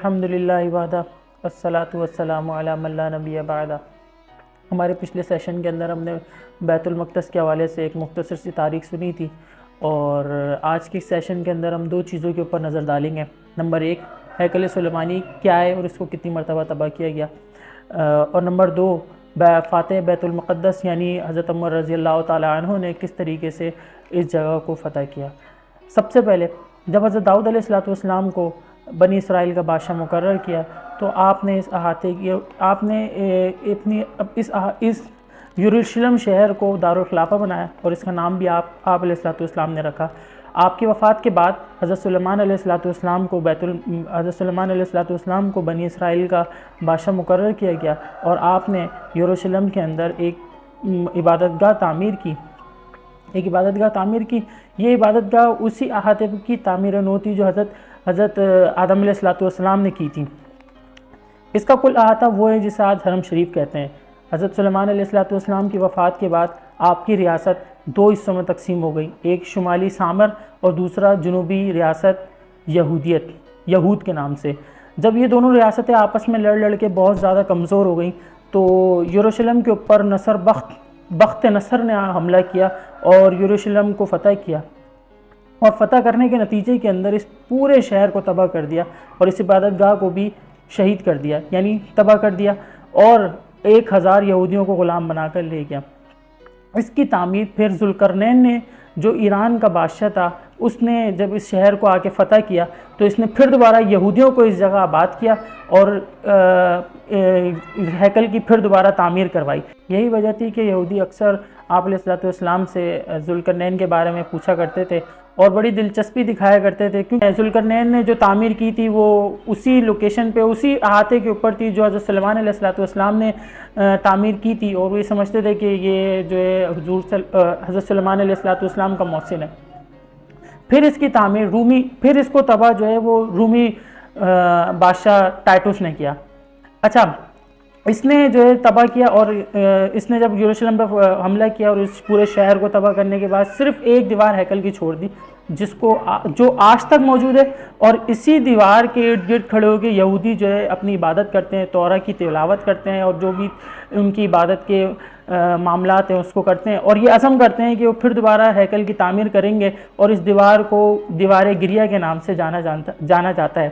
الحمدللہ وحدہ والصلاۃ والسلام علی من لا نبی بعدہ۔ ہمارے پچھلے سیشن کے اندر ہم نے بیت المقدس کے حوالے سے ایک مختصر سی تاریخ سنی تھی، اور آج کے سیشن کے اندر ہم دو چیزوں کے اوپر نظر ڈالیں گے۔ نمبر ایک، ہیکل سلیمانی کیا ہے اور اس کو کتنی مرتبہ تباہ کیا گیا، اور نمبر دو، فاتح بیت المقدس یعنی حضرت عمر رضی اللہ تعالیٰ عنہ نے کس طریقے سے اس جگہ کو فتح کیا۔ سب سے پہلے جب حضرت داؤد علیہ السلام کو بنی اسرائیل کا بادشاہ مقرر کیا تو آپ نے اس یروشلم شہر کو دارالخلافہ بنایا، اور اس کا نام بھی آپ علیہ السلام نے رکھا۔ آپ کی وفات کے بعد حضرت سلیمان علیہ السلام کو بنی اسرائیل کا بادشاہ مقرر کیا گیا، اور آپ نے یروشلم کے اندر ایک عبادت گاہ تعمیر کی۔ یہ عبادت گاہ اسی احاطے کی تعمیر نو تھی جو حضرت آدم علیہ السلام نے کی تھی۔ اس کا کل احاطہ وہ ہے جسے آج حرم شریف کہتے ہیں۔ حضرت سلیمان علیہ السلام کی وفات کے بعد آپ کی ریاست دو حصوں میں تقسیم ہو گئی، ایک شمالی سامر اور دوسرا جنوبی ریاست یہود کے نام سے۔ جب یہ دونوں ریاستیں آپس میں لڑ کے بہت زیادہ کمزور ہو گئیں تو یروشلم کے اوپر بخت نصر نے حملہ کیا اور یروشلم کو فتح کیا، اور فتح کرنے کے نتیجے کے اندر اس پورے شہر کو تباہ کر دیا، اور اس عبادت گاہ کو بھی شہید کر دیا، یعنی تباہ کر دیا، اور 1000 یہودیوں کو غلام بنا کر لے گیا۔ اس کی تعمیر پھر ذوالقرنین نے، جو ایران کا بادشاہ تھا، اس نے جب اس شہر کو آ کے فتح کیا تو اس نے پھر دوبارہ یہودیوں کو اس جگہ آباد کیا اور ہیکل کی پھر دوبارہ تعمیر کروائی۔ یہی وجہ تھی کہ یہودی اکثر آپ علیہ السلام سے ذوالقرنین کے بارے میں پوچھا کرتے تھے اور بڑی دلچسپی دکھایا کرتے تھے، کیونکہ ذوالقرنین نے جو تعمیر کی تھی وہ اسی لوکیشن پہ، اسی احاطے کے اوپر تھی جو حضرت سلیمان علیہ السلام نے تعمیر کی تھی، اور وہ یہ سمجھتے تھے کہ یہ جو ہے حضرت سلیمان علیہ السلام کا محسن ہے۔ پھر اس کی تعمیر پھر اس کو تباہ جو ہے وہ رومی بادشاہ ٹائٹوس نے کیا۔ اچھا، اس نے جو ہے تباہ کیا، اور اس نے جب یروشلم پہ حملہ کیا اور اس پورے شہر کو تباہ کرنے کے بعد صرف ایک دیوار ہیکل کی چھوڑ دی، جو آج تک موجود ہے، اور اسی دیوار کے ارد گرد کھڑے ہو کے یہودی جو ہے اپنی عبادت کرتے ہیں، تورا کی تلاوت کرتے ہیں، اور جو بھی ان کی عبادت کے معاملات ہیں اس کو کرتے ہیں، اور یہ عزم کرتے ہیں کہ وہ پھر دوبارہ ہیکل کی تعمیر کریں گے، اور اس دیوار کو دیوار گریہ کے نام سے جانا جاتا ہے۔